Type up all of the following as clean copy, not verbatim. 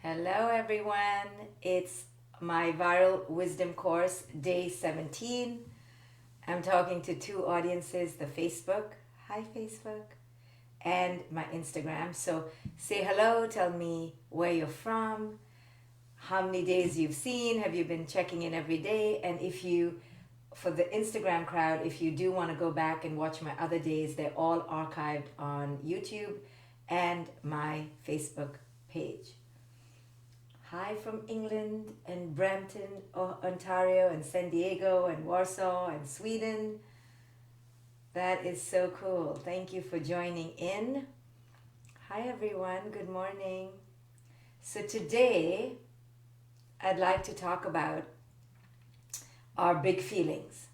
Hello everyone, it's my Viral Wisdom course, day 17. I'm talking to two audiences, the Facebook, hi Facebook, and my Instagram. So say hello, tell me where you're from, how many days you've seen, have you been checking in every day, and if you, for the Instagram crowd, if you do want to go back and watch my other days, they're all archived on YouTube and my Facebook page. Hi from England and Brampton, Ontario, and San Diego, and Warsaw, and Sweden. That is so cool. Thank you for joining in. Hi everyone, good morning. So today, I'd like to talk about our big feelings.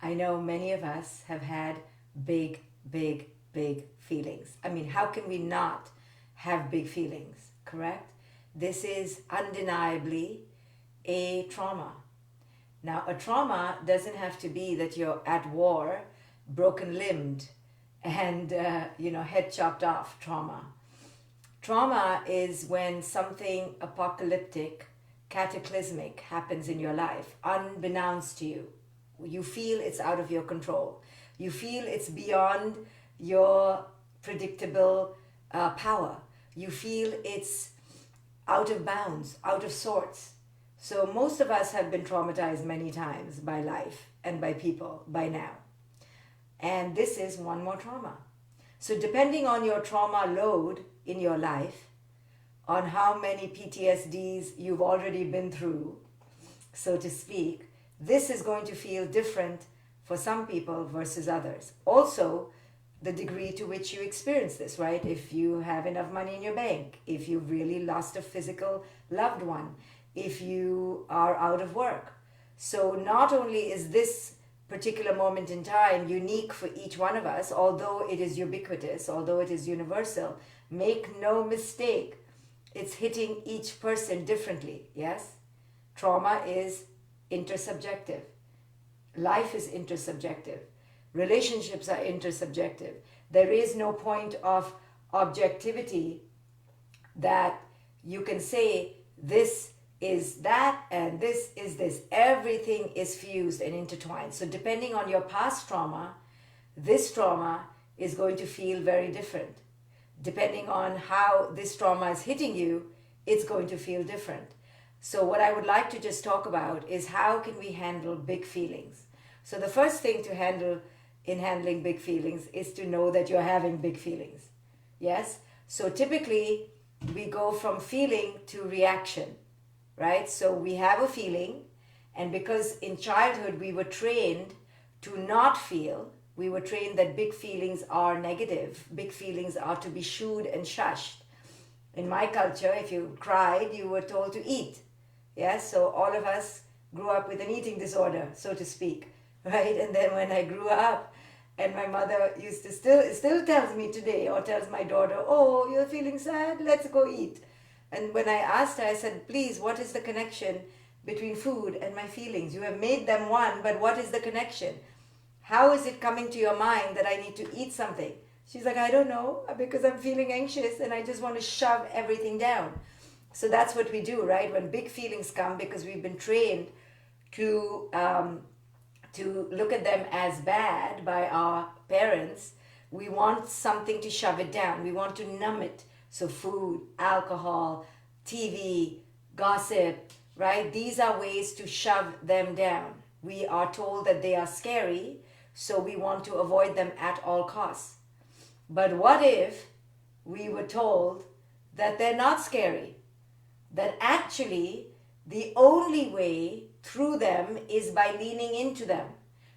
I know many of us have had big feelings. I mean, how can we not have big feelings, correct? This is undeniably a trauma. Now, a trauma doesn't have to be that you're at war, broken limbed, and head chopped off trauma. Trauma is when something apocalyptic, cataclysmic happens in your life, unbeknownst to you. You feel it's out of your control. You feel it's beyond your predictable power. You feel it's out of bounds, out of sorts. So most of us have been traumatized many times by life and by people by now. And this is one more trauma. So depending on your trauma load in your life, on how many PTSDs you've already been through, so to speak, this is going to feel different for some people versus others. Also, the degree to which you experience this, right? If you have enough money in your bank, if you've really lost a physical loved one, if you are out of work. So not only is this particular moment in time unique for each one of us, although it is ubiquitous, although it is universal, make no mistake, it's hitting each person differently, yes? Trauma is intersubjective. Life is intersubjective. Relationships are intersubjective. There is no point of objectivity that you can say this is that and this is this. Everything is fused and intertwined. So depending on your past trauma, this trauma is going to feel very different. Depending on how this trauma is hitting you, it's going to feel different. So what I would like to just talk about is how can we handle big feelings. So the first thing to handle in handling big feelings is to know that you're having big feelings. Yes? So typically we go from feeling to reaction, right? So we have a feeling, and because in childhood we were trained to not feel, we were trained that big feelings are negative, big feelings are to be shooed and shushed. In my culture, if you cried, you were told to eat. Yes? So all of us grew up with an eating disorder, so to speak. Right? And then when I grew up, and my mother used to still tells me today, or tells my daughter, oh, you're feeling sad, let's go eat. And when I asked her, I said, please, what is the connection between food and my feelings? You have made them one, but what is the connection? How is it coming to your mind that I need to eat something? She's like, I don't know, because I'm feeling anxious and I just want to shove everything down. So that's what we do, right? When big feelings come, because we've been trained to look at them as bad by our parents, we want something to shove it down. We want to numb it. So food, alcohol, TV, gossip, right? These are ways to shove them down. We are told that they are scary, so we want to avoid them at all costs. But what if we were told that they're not scary? That actually the only way through them is by leaning into them.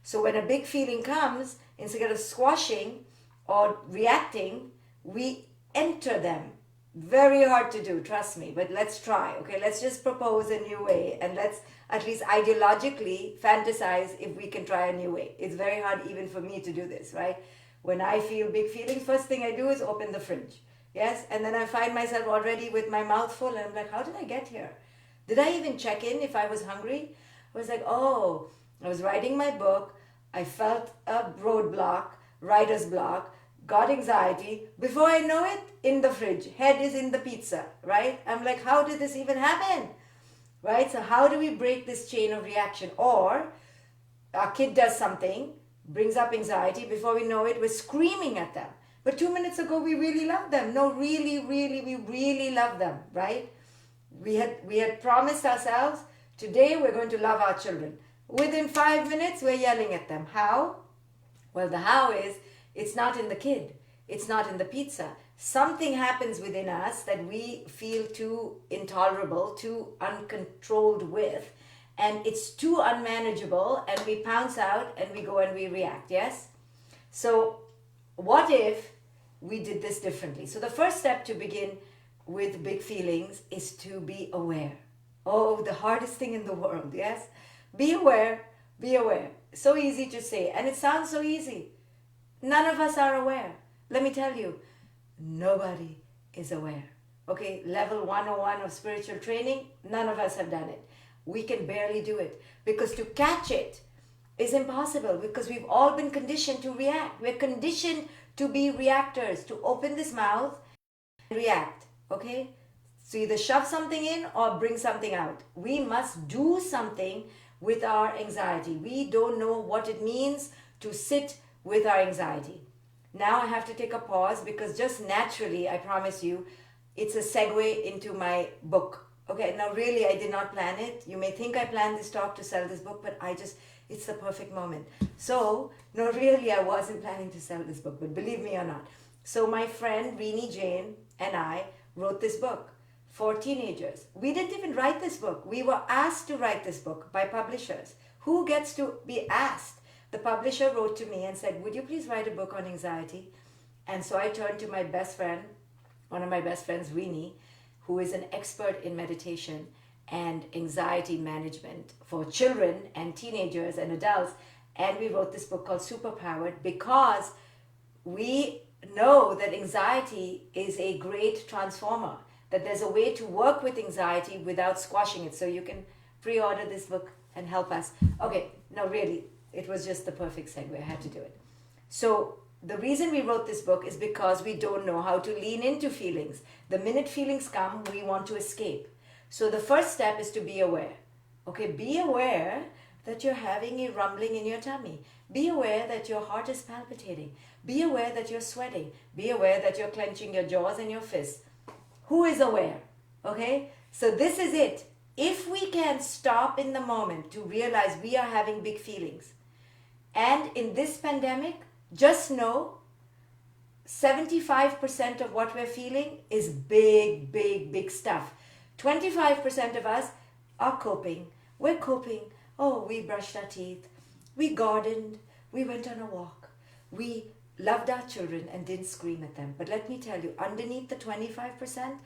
So when a big feeling comes, instead of squashing or reacting, we enter them. Very hard to do, trust me, but let's try. Okay, let's just propose a new way, and let's at least ideologically fantasize if we can try a new way. It's very hard even for me to do this, right? When I feel big feelings, first thing I do is open the fridge. Yes, and then I find myself already with my mouth full, and I'm like, how did I get here? Did I even check in if I was hungry? I was like, oh, I was writing my book. I felt a roadblock, writer's block. got anxiety. Before I know it, in the fridge, head is in the pizza, right? I'm like, how did this even happen? Right? So how do we break this chain of reaction? Or our kid does something, brings up anxiety, before we know it, we're screaming at them. But 2 minutes ago, we really loved them. No, really, really, we really love them, right? We had promised ourselves, today we're going to love our children. Within 5 minutes, we're yelling at them. How? Well, the how is, it's not in the kid. It's not in the pizza. Something happens within us that we feel too intolerable, too uncontrolled with, and it's too unmanageable, and we pounce out and we go and we react, yes? So what if we did this differently? So the first step to begin with big feelings is to be aware. Oh, the hardest thing in the world, yes? Be aware, be aware. So easy to say, and it sounds so easy. None of us are aware. Let me tell you, nobody is aware. Okay, level 101 of spiritual training, none of us have done it. We can barely do it because to catch it is impossible, because we've all been conditioned to react. We're conditioned to be reactors, to open this mouth and react. Okay, so either shove something in or bring something out. We must do something with our anxiety. We don't know what it means to sit with our anxiety. Now I have to take a pause because just naturally, I promise you, it's a segue into my book. Okay, now really I did not plan it. You may think I planned this talk to sell this book, but it's the perfect moment. So, no, really I wasn't planning to sell this book, but believe me or not. So my friend Reenie Jane and I wrote this book for teenagers. We didn't even write this book. We were asked to write this book by publishers. Who gets to be asked? The publisher wrote to me and said, would you please write a book on anxiety? And so I turned to my best friend, one of my best friends, Reenie, who is an expert in meditation and anxiety management for children and teenagers and adults. And we wrote this book called Superpowered because we know that anxiety is a great transformer, that there's a way to work with anxiety without squashing it. So you can pre-order this book and help us. Okay, no, really, it was just the perfect segue. I had to do it. So the reason we wrote this book is because we don't know how to lean into feelings. The minute feelings come, we want to escape. So the first step is to be aware. Okay, be aware that you're having a rumbling in your tummy. Be aware that your heart is palpitating. Be aware that you're sweating. Be aware that you're clenching your jaws and your fists. Who is aware? Okay, so this is it. If we can stop in the moment to realize we are having big feelings, and in this pandemic, just know 75% of what we're feeling is big, big, big stuff. 25% of us are coping. We're coping. Oh, we brushed our teeth. We gardened. We went on a walk. We loved our children and didn't scream at them. But let me tell you, underneath the 25%,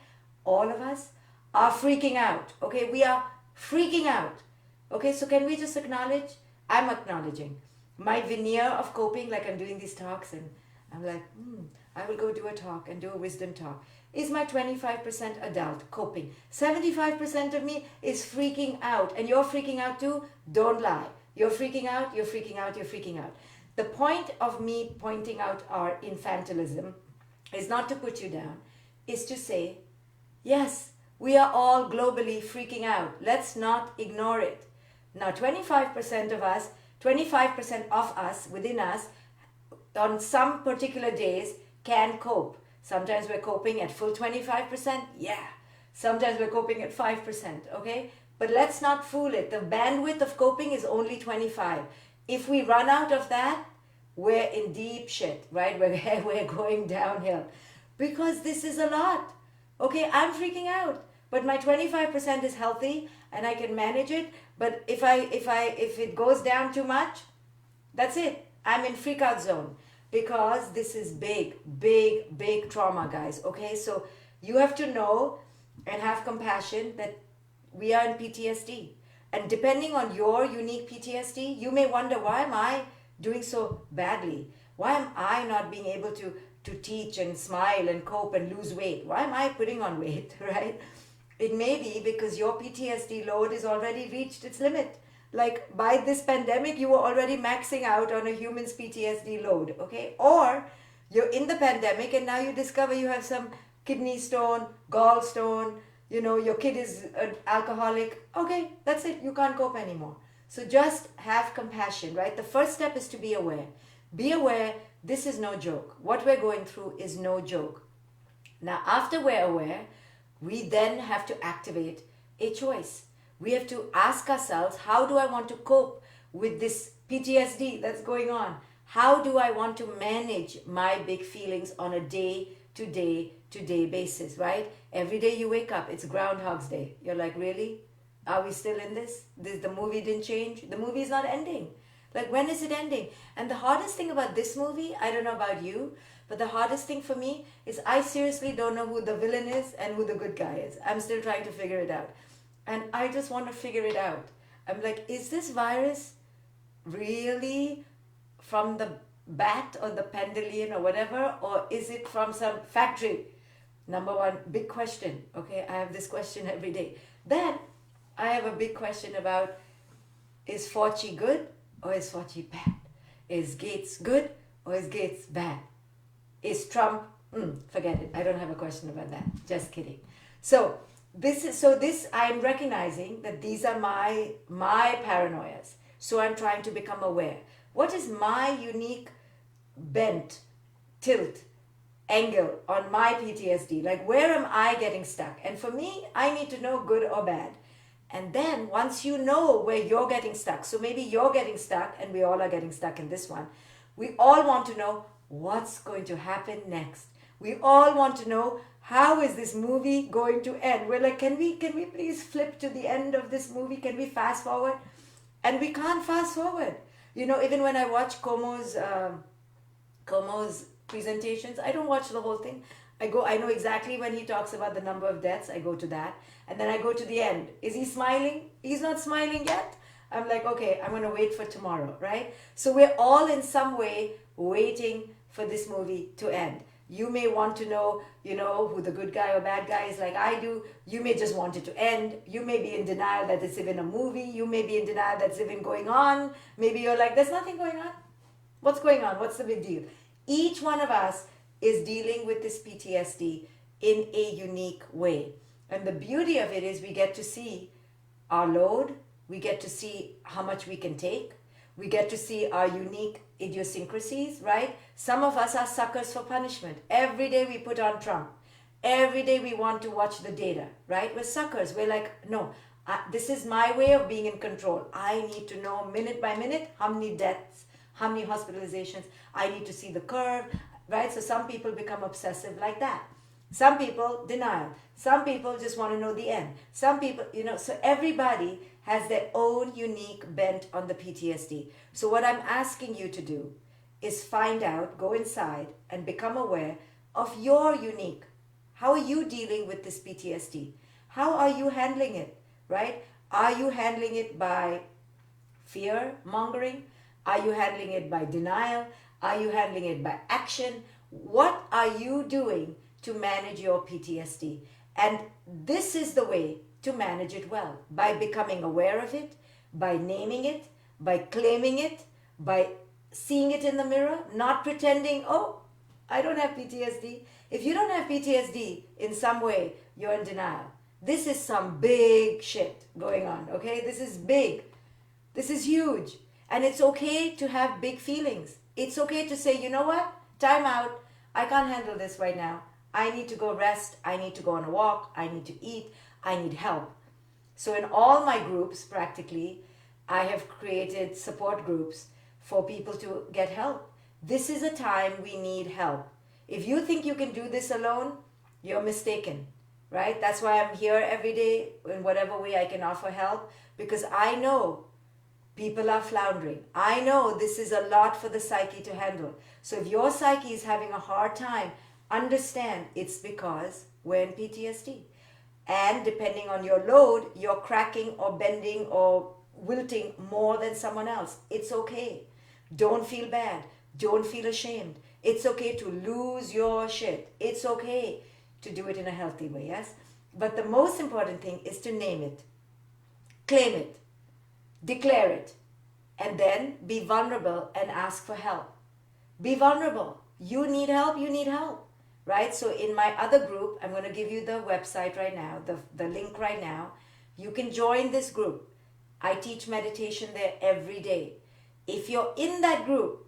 all of us are freaking out. Okay, we are freaking out. Okay, so can we just acknowledge? I'm acknowledging my veneer of coping, like I'm doing these talks and I'm like, I will go do a talk and do a wisdom talk. Is my 25% adult coping? 75% of me is freaking out, and you're freaking out too. Don't lie. You're freaking out, you're freaking out, you're freaking out. The point of me pointing out our infantilism is not to put you down, is to say, yes, we are all globally freaking out. Let's not ignore it. Now, 25% of us, 25% of us, within us, on some particular days can cope. Sometimes we're coping at full 25%. Yeah. Sometimes we're coping at 5%. Okay. But let's not fool it. The bandwidth of coping is only 25. If we run out of that, we're in deep shit, right? We're going downhill because this is a lot. Okay. I'm freaking out, but my 25% is healthy and I can manage it. But if it goes down too much, that's it. I'm in freak out zone. Because this is big, big, big trauma, guys. Okay, so you have to know and have compassion that we are in PTSD. And depending on your unique PTSD, you may wonder, why am I doing so badly? Why am I not being able to teach and smile and cope and lose weight? Why am I putting on weight, right? It may be because your PTSD load is already reached its limit. Like by this pandemic, you were already maxing out on a human's PTSD load, okay? Or You're in the pandemic and now you discover you have some kidney stone, gallstone, your kid is an alcoholic. Okay, that's it. You can't cope anymore. So just have compassion, right? The first step is to be aware. Be aware, this is no joke. What we're going through is no joke. Now, after we're aware, we then have to activate a choice. We have to ask ourselves, how do I want to cope with this PTSD that's going on? How do I want to manage my big feelings on a day to day basis, right? Every day you wake up, it's Groundhog's Day. You're like, really? Are we still in this? The movie didn't change? The movie is not ending. Like, when is it ending? And the hardest thing about this movie, I don't know about you, but the hardest thing for me is I seriously don't know who the villain is and who the good guy is. I'm still trying to figure it out. And I just want to figure it out. I'm like, is this virus really from the bat or the pendulum or whatever, or is it from some factory? Number one, big question. Okay, I have this question every day. Then I have a big question about, is Fauci good or is Fauci bad? Is Gates good or is Gates bad? Is Trump, forget it. I don't have a question about that. Just kidding. So this I'm recognizing that these are my paranoias. So I'm trying to become aware. What is my unique bent, tilt, angle on my PTSD? Like, where am I getting stuck? And for me, I need to know good or bad. And then once you know where you're getting stuck, so maybe you're getting stuck and we all are getting stuck in this one. We all want to know what's going to happen next. We all want to know, how is this movie going to end? We're like, can we please flip to the end of this movie? Can we fast forward? And we can't fast forward. Even when I watch Como's presentations, I don't watch the whole thing. I know exactly when he talks about the number of deaths, I go to that. And then I go to the end. Is he smiling? He's not smiling yet. I'm like, okay, I'm going to wait for tomorrow, right? So we're all in some way waiting for this movie to end. You may want to know, who the good guy or bad guy is, like I do. You may just want it to end. You may be in denial that it's even a movie. You may be in denial that's even going on. Maybe you're like, there's nothing going on. What's going on? What's the big deal? Each one of us is dealing with this PTSD in a unique way. And the beauty of it is we get to see our load. We get to see how much we can take. We get to see our unique idiosyncrasies, right? Some of us are suckers for punishment. Every day we put on Trump. Every day we want to watch the data, right? We're suckers. We're like, no, this is my way of being in control. I need to know minute by minute how many deaths, how many hospitalizations. I need to see the curve, right? So some people become obsessive like that. Some people, denial. Some people just want to know the end. Some people, so everybody has their own unique bent on the PTSD. So what I'm asking you to do is find out, go inside and become aware of your unique. How are you dealing with this PTSD? How are you handling it, right? Are you handling it by fear mongering? Are you handling it by denial? Are you handling it by action? What are you doing to manage your PTSD? And this is the way to manage it well, by becoming aware of it, by naming it, by claiming it, by seeing it in the mirror, not pretending, oh, I don't have PTSD. If you don't have PTSD in some way, you're in denial. This is some big shit going on, okay? This is big. This is huge. And it's okay to have big feelings. It's okay to say, you know what? Time out. I can't handle this right now. I need to go rest. I need to go on a walk. I need to eat. I need help. So in all my groups, practically, I have created support groups for people to get help. This is a time we need help. If you think you can do this alone, you're mistaken, right? That's why I'm here every day in whatever way I can offer help, because I know people are floundering. I know this is a lot for the psyche to handle. So if your psyche is having a hard time, understand it's because we're in PTSD. And depending on your load, you're cracking or bending or wilting more than someone else. It's okay. Don't feel bad. Don't feel ashamed. It's okay to lose your shit. It's okay to do it in a healthy way, yes? But the most important thing is to name it, claim it, declare it, and then be vulnerable and ask for help. Be vulnerable. You need help, you need help, right? So in my other group, I'm going to give you the website right now, the link right now. You can join this group. I teach meditation there every day. If you're in that group,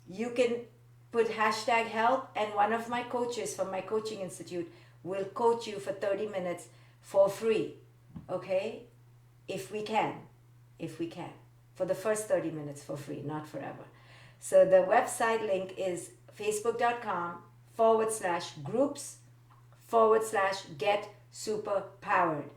you can put hashtag help, and one of my coaches from my coaching institute will coach you for 30 minutes for free. Okay? If we can. For the first 30 minutes for free, not forever. So the website link is facebook.com/groups/get superpowered.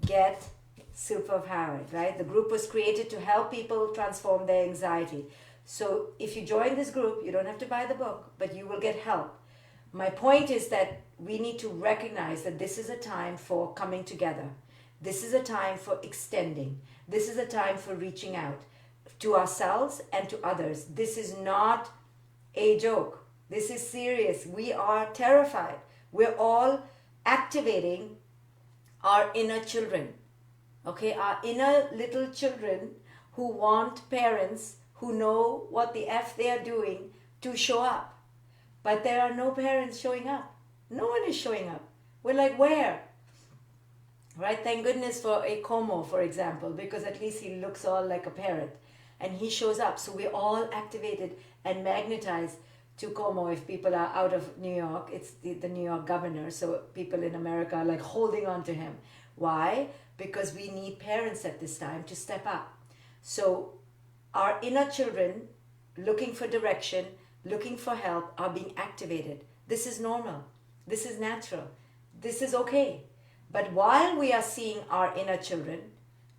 Get superpowered, right? The group was created to help people transform their anxiety. So if you join this group, you don't have to buy the book, but you will get help. My point is that we need to recognize that this is a time for coming together. This is a time for extending. This is a time for reaching out to ourselves and to others. This is not a joke. This is serious. We are terrified. We're all activating our inner children. Okay, our inner little children who want parents who know what the F they are doing to show up. But there are no parents showing up. No one is showing up. We're like, where? Right? Thank goodness for a Como, for example, because at least he looks all like a parrot. And he shows up. So we're all activated and magnetized to Como. If people are out of New York, it's the New York governor. So people in America are like holding on to him. Why? Because we need parents at this time to step up. So our inner children looking for direction, looking for help are being activated. This is normal. This is natural. This is okay. But while we are seeing our inner children,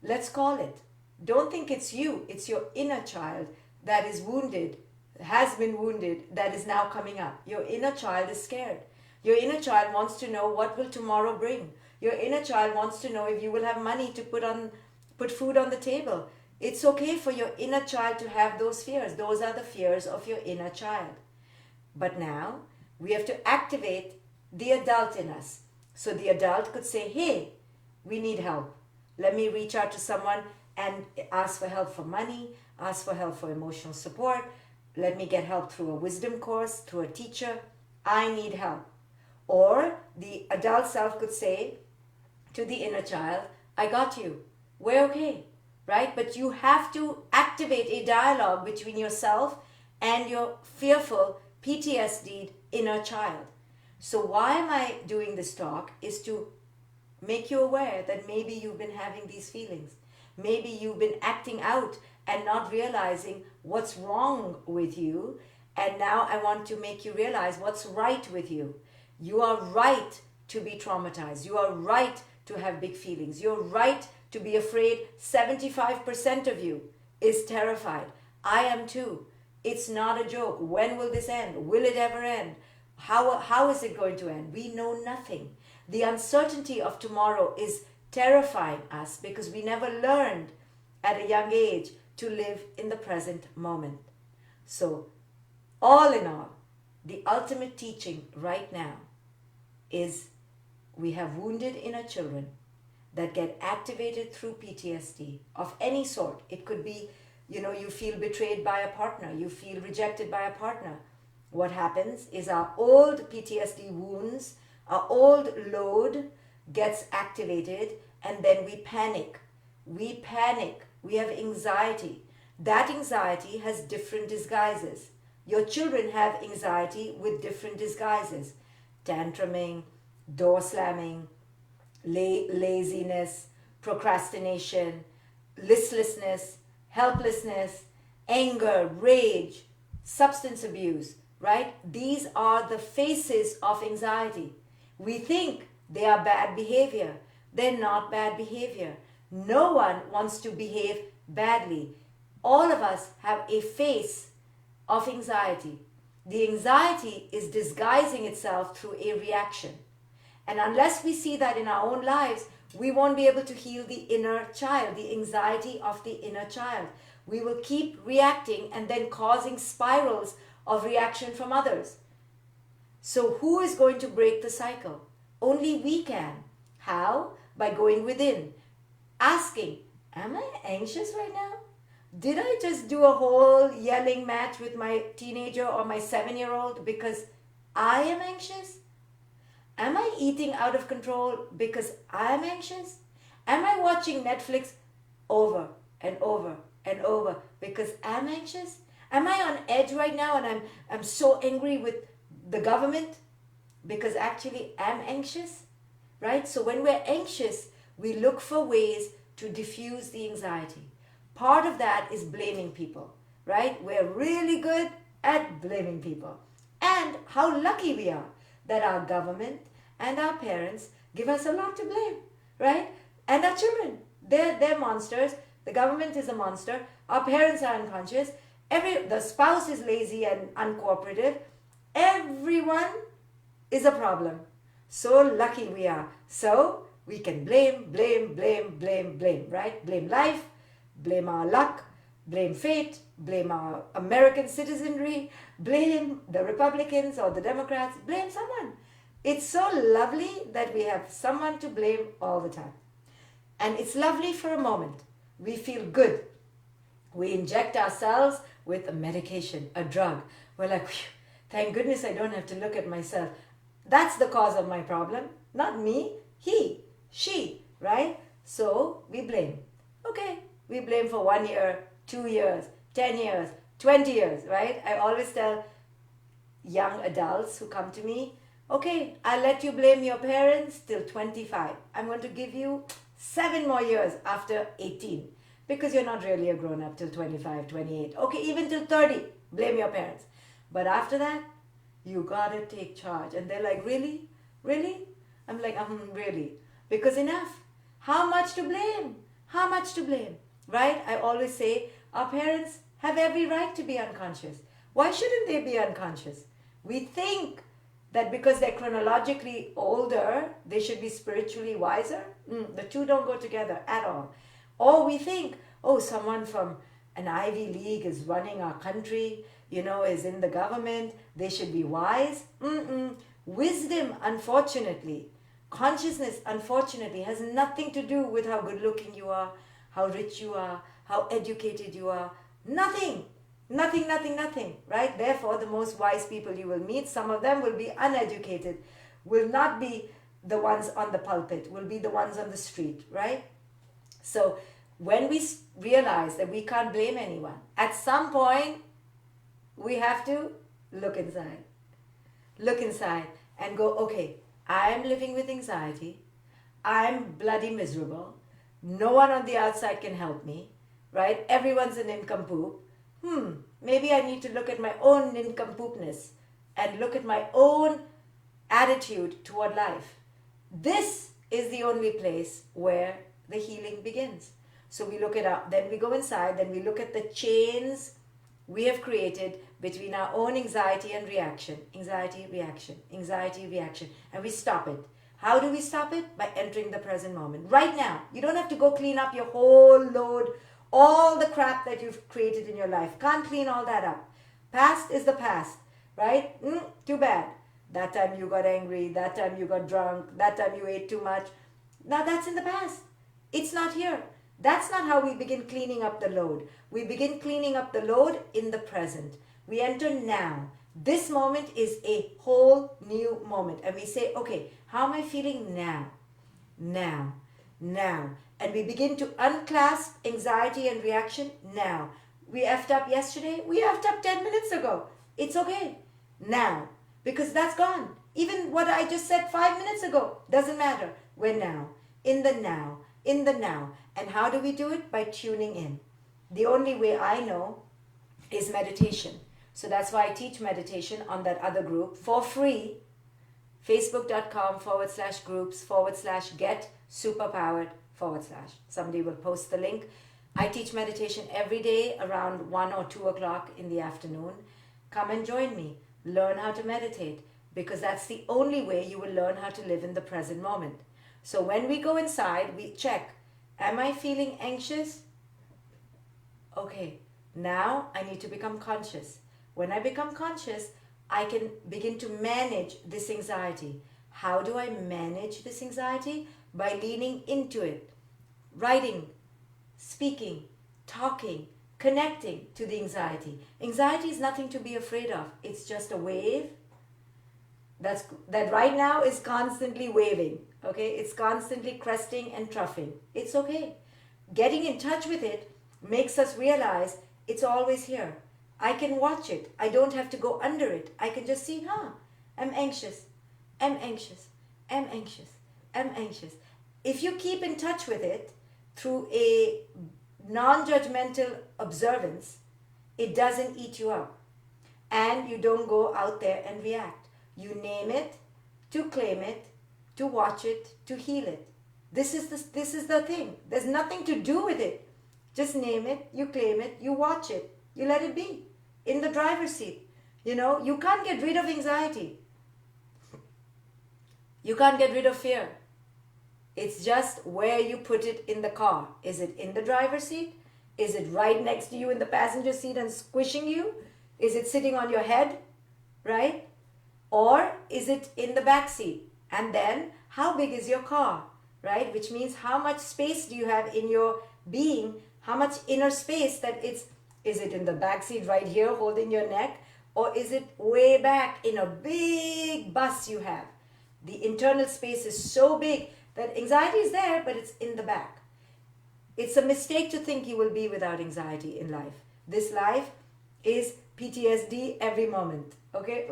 let's call it. Don't think it's you. It's your inner child that is wounded, has been wounded, that is now coming up. Your inner child is scared. Your inner child wants to know what will tomorrow bring. Your inner child wants to know if you will have money to put food on the table. It's okay for your inner child to have those fears. Those are the fears of your inner child. But now we have to activate the adult in us. So the adult could say, hey, we need help. Let me reach out to someone and ask for help for money, ask for help for emotional support. Let me get help through a wisdom course, through a teacher. I need help. Or the adult self could say to the inner child, I got you. We're okay, right? But you have to activate a dialogue between yourself and your fearful PTSD inner child. So why am I doing this talk is to make you aware that maybe you've been having these feelings. Maybe you've been acting out and not realizing what's wrong with you. And now I want to make you realize what's right with you. You are right to be traumatized. You are right to have big feelings. You're right to be afraid. 75% of you is terrified. I am too. It's not a joke. When will this end? Will it ever end? How is it going to end? We know nothing. The uncertainty of tomorrow is terrifying us because we never learned at a young age to live in the present moment. So, all in all, the ultimate teaching right now is we have wounded inner children that get activated through PTSD of any sort. It could be, you feel betrayed by a partner, you feel rejected by a partner. What happens is our old PTSD wounds, our old load gets activated, and then we panic. We have anxiety. That anxiety has different disguises. Your children have anxiety with different disguises. Tantruming, door slamming, laziness, procrastination, listlessness, helplessness, anger, rage, substance abuse, right? These are the faces of anxiety. We think they are bad behavior. They're not bad behavior. No one wants to behave badly. All of us have a face of anxiety. The anxiety is disguising itself through a reaction. And unless we see that in our own lives, we won't be able to heal the inner child, the anxiety of the inner child. We will keep reacting and then causing spirals of reaction from others. So who is going to break the cycle? Only we can. How? By going within. Asking, am I anxious right now? Did I just do a whole yelling match with my teenager or my 7-year-old because I am anxious? Am I eating out of control because I'm anxious? Am I watching Netflix over and over and over because I'm anxious? Am I on edge right now and I'm so angry with the government because actually I'm anxious? Right? So when we're anxious, we look for ways to diffuse the anxiety. Part of that is blaming people, right? We're really good at blaming people. And how lucky we are that our government and our parents give us a lot to blame, right? And our children, they're monsters. The government is a monster. Our parents are unconscious. The spouse is lazy and uncooperative. Everyone is a problem. So lucky we are. So we can blame, right? Blame life, blame our luck, blame fate, blame our American citizenry, blame the Republicans or the Democrats, blame someone. It's so lovely that we have someone to blame all the time. And it's lovely for a moment. We feel good. We inject ourselves with a medication, a drug. We're like, thank goodness I don't have to look at myself. That's the cause of my problem, not me, he, she, right? So we blame. Okay, we blame for 1 year, 2 years, 10 years, 20 years, right? I always tell young adults who come to me, okay, I'll let you blame your parents till 25. I'm going to give you 7 more years after 18 because you're not really a grown up till 25, 28. Okay, even till 30, blame your parents. But after that, you gotta take charge. And they're like, really? Really? I'm like, really. Because enough. How much to blame? How much to blame? Right? I always say, our parents have every right to be unconscious. Why shouldn't they be unconscious? We think that because they're chronologically older, they should be spiritually wiser. The two don't go together at all. Or we think, oh, someone from an Ivy League is running our country, is in the government, they should be wise. Wisdom, unfortunately, consciousness, unfortunately, has nothing to do with how good looking you are, how rich you are, how educated you are. Nothing, right? Therefore, the most wise people you will meet, some of them will be uneducated, will not be the ones on the pulpit, will be the ones on the street, right? So when we realize that we can't blame anyone, at some point, we have to look inside and go, okay, I'm living with anxiety. I'm bloody miserable. No one on the outside can help me, right? Everyone's a nincompoop. Maybe I need to look at my own nincompoopness and look at my own attitude toward life. This is the only place where the healing begins. So we look at then we go inside, then we look at the chains we have created between our own anxiety and reaction, and we stop it. How do we stop it? By entering the present moment. Right now. You don't have to go clean up your whole load, all the crap that you've created in your life. Can't clean all that up. Past is the past, right? Too bad. That time you got angry, that time you got drunk, that time you ate too much. Now that's in the past. It's not here. That's not how we begin cleaning up the load. We begin cleaning up the load in the present. We enter now. This moment is a whole new moment. And we say, okay, how am I feeling now? Now. And we begin to unclasp anxiety and reaction now. We effed up yesterday. We effed up 10 minutes ago. It's okay. Now. Because that's gone. Even what I just said 5 minutes ago doesn't matter. We're now. In the now. And how do we do it? By tuning in. The only way I know is meditation. So that's why I teach meditation on that other group for free. Facebook.com/groups/get superpowered / Somebody will post the link. I teach meditation every day around 1 or 2 o'clock in the afternoon. Come and join me. Learn how to meditate, because that's the only way you will learn how to live in the present moment. So when we go inside, we check, am I feeling anxious? Okay, now I need to become conscious. When I become conscious, I can begin to manage this anxiety. How do I manage this anxiety? By leaning into it. Writing, speaking, talking, connecting to the anxiety. Anxiety is nothing to be afraid of. It's just a wave that right now is constantly waving. Okay, it's constantly cresting and troughing. It's okay. Getting in touch with it makes us realize it's always here. I can watch it. I don't have to go under it. I can just see, I'm anxious. I'm anxious. I'm anxious. I'm anxious. If you keep in touch with it through a non-judgmental observance, it doesn't eat you up. And you don't go out there and react. You name it, to claim it, to watch it, to heal it. This is the thing. There's nothing to do with it. Just name it, you claim it, you watch it, you let it be. In the driver's seat. You can't get rid of anxiety. You can't get rid of fear. It's just where you put it in the car. Is it in the driver's seat? Is it right next to you in the passenger seat and squishing you? Is it sitting on your head? Right? Or is it in the back seat? And then, how big is your car? Right? Which means how much space do you have in your being? How much inner space is it in the back seat right here holding your neck? Or is it way back in a big bus you have? The internal space is so big that anxiety is there, but it's in the back. It's a mistake to think you will be without anxiety in life. This life is PTSD every moment, okay?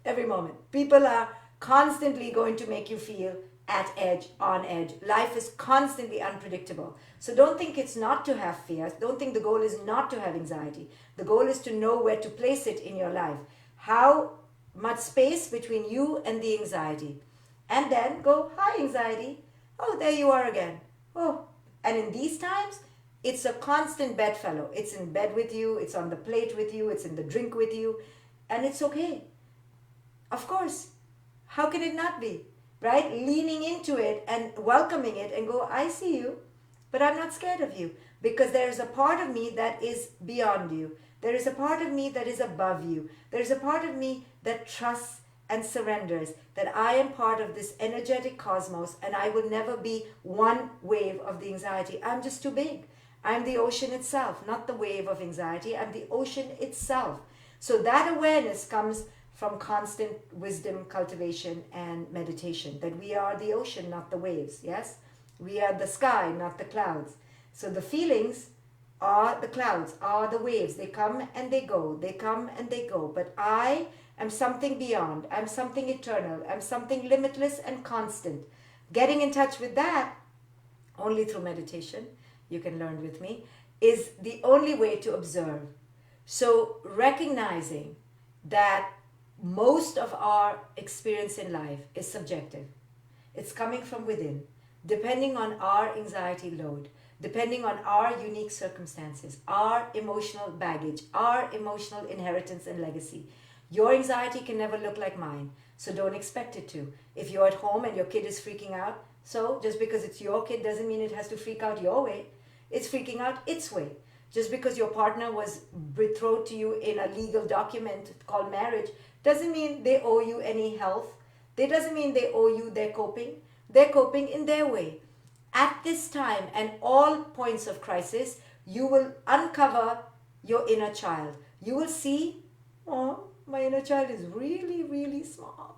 Every moment. People are constantly going to make you feel at edge, on edge. Life is constantly unpredictable. So don't think it's not to have fear. Don't think the goal is not to have anxiety. The goal is to know where to place it in your life. How much space between you and the anxiety. And then go, hi anxiety. Oh, there you are again. Oh, and in these times, it's a constant bedfellow. It's in bed with you. It's on the plate with you. It's in the drink with you. And it's okay. Of course. How can it not be? Right? Leaning into it and welcoming it and go, I see you, but I'm not scared of you because there is a part of me that is beyond you. There is a part of me that is above you. There is a part of me that trusts and surrenders, that I am part of this energetic cosmos and I will never be one wave of the anxiety. I'm just too big. I'm the ocean itself, not the wave of anxiety. I'm the ocean itself. So that awareness comes from constant wisdom cultivation and meditation, that we are the ocean, not the waves, yes? We are the sky, not the clouds. So the feelings are the clouds, are the waves. They come and they go. They come and they go. But I am something beyond. I'm something eternal. I'm something limitless and constant. Getting in touch with that, only through meditation, you can learn with me, is the only way to observe. So recognizing that most of our experience in life is subjective. It's coming from within, depending on our anxiety load, depending on our unique circumstances, our emotional baggage, our emotional inheritance and legacy. Your anxiety can never look like mine, so don't expect it to. If you're at home and your kid is freaking out, so just because it's your kid doesn't mean it has to freak out your way. It's freaking out its way. Just because your partner was betrothed to you in a legal document called marriage doesn't mean they owe you any health. It doesn't mean they owe you their coping. They're coping in their way. At this time and all points of crisis, you will uncover your inner child. You will see, oh, my inner child is really, really small,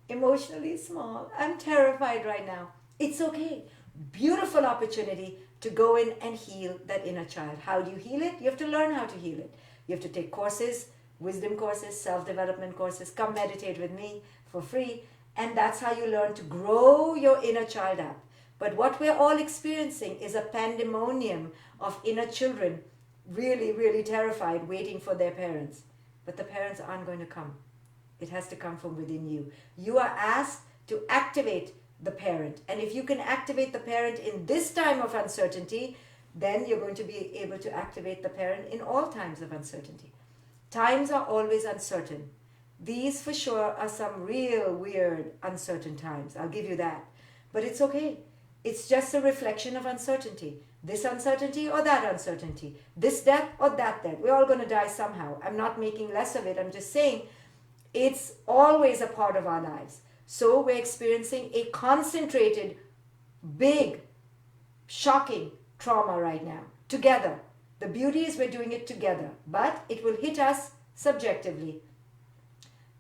emotionally small. I'm terrified right now. It's okay. Beautiful opportunity to go in and heal that inner child. How do you heal it? You have to learn how to heal it. You have to take courses, wisdom courses, self-development courses. Come meditate with me for free. And that's how you learn to grow your inner child up. But what we're all experiencing is a pandemonium of inner children, really, really terrified, waiting for their parents. But the parents aren't going to come. It has to come from within you. You are asked to activate the parent. And if you can activate the parent in this time of uncertainty, then you're going to be able to activate the parent in all times of uncertainty. Times are always uncertain. These for sure are some real weird uncertain times. I'll give you that. But it's okay. It's just a reflection of uncertainty. This uncertainty or that uncertainty. This death or that death. We're all going to die somehow. I'm not making less of it. I'm just saying it's always a part of our lives. So we're experiencing a concentrated, big, shocking trauma right now. Together. The beauty is we're doing it together, but it will hit us subjectively.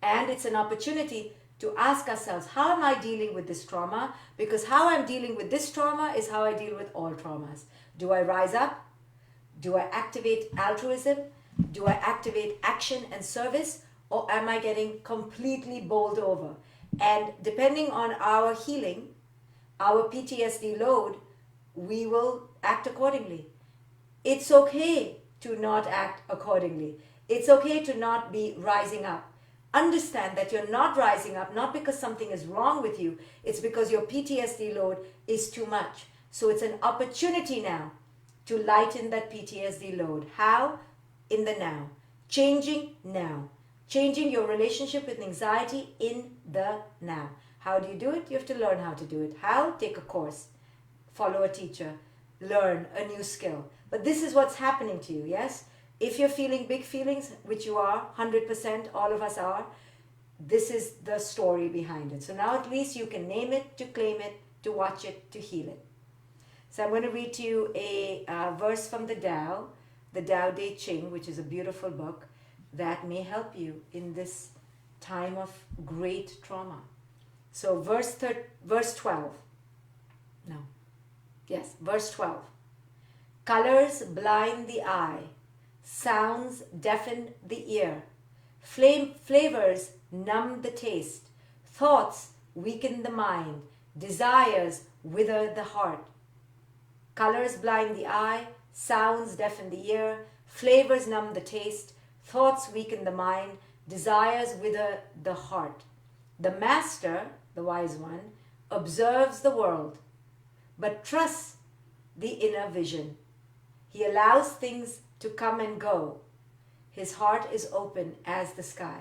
And it's an opportunity to ask ourselves, how am I dealing with this trauma? Because how I'm dealing with this trauma is how I deal with all traumas. Do I rise up? Do I activate altruism? Do I activate action and service? Or am I getting completely bowled over? And depending on our healing, our PTSD load, we will act accordingly. It's okay to not act accordingly. It's okay to not be rising up. Understand that you're not rising up, not because something is wrong with you, it's because your PTSD load is too much. So it's an opportunity now to lighten that PTSD load. How? In the now. Changing now. Changing your relationship with anxiety in the now. How do you do it? You have to learn how to do it. How? Take a course. Follow a teacher. Learn a new skill. But this is what's happening to you, yes? If you're feeling big feelings, which you are, 100%, all of us are, this is the story behind it. So now at least you can name it, to claim it, to watch it, to heal it. So I'm going to read to you a verse from the Tao Te Ching, which is a beautiful book that may help you in this time of great trauma. So verse 12. No. Yes, verse 12. Colors blind the eye, sounds deafen the ear, flavors numb the taste, thoughts weaken the mind, desires wither the heart. Colors blind the eye, sounds deafen the ear, flavors numb the taste, thoughts weaken the mind, desires wither the heart. The master, the wise one, observes the world, but trusts the inner vision. He allows things to come and go. His heart is open as the sky.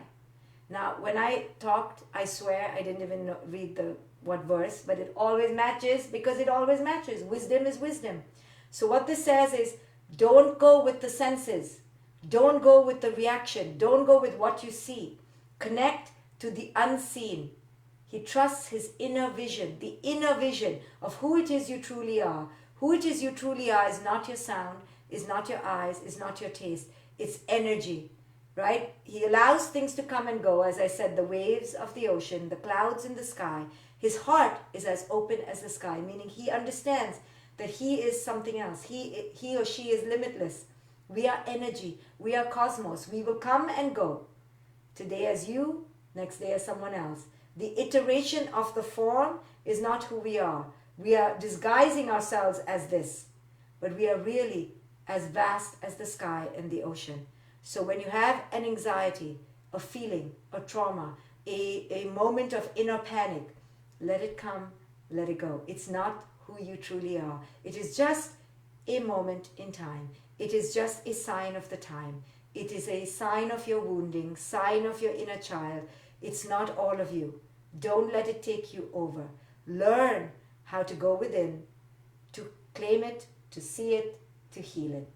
Now, when I talked, I swear I didn't even read what verse, but it always matches, because it always matches. Wisdom is wisdom. So what this says is, don't go with the senses. Don't go with the reaction. Don't go with what you see. Connect to the unseen. He trusts his inner vision, the inner vision of who it is you truly are. Who it is you truly are is not your sound, is not your eyes, is not your taste. It's energy, right? He allows things to come and go. As I said, the waves of the ocean, the clouds in the sky. His heart is as open as the sky, meaning he understands that he is something else. He or she is limitless. We are energy. We are cosmos. We will come and go. Today as you, next day as someone else. The iteration of the form is not who we are. We are disguising ourselves as this, but we are really as vast as the sky and the ocean. So when you have an anxiety, a feeling, a trauma, a moment of inner panic, let it come, let it go. It's not who you truly are. It is just a moment in time. It is just a sign of the time. It is a sign of your wounding, sign of your inner child. It's not all of you. Don't let it take you over. Learn how to go within, to claim it, to see it, to heal it.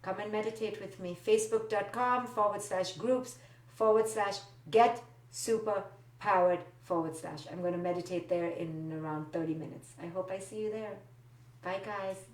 Come and meditate with me. Facebook.com/groups/get super powered /. I'm going to meditate there in around 30 minutes. I hope I see you there. Bye, guys.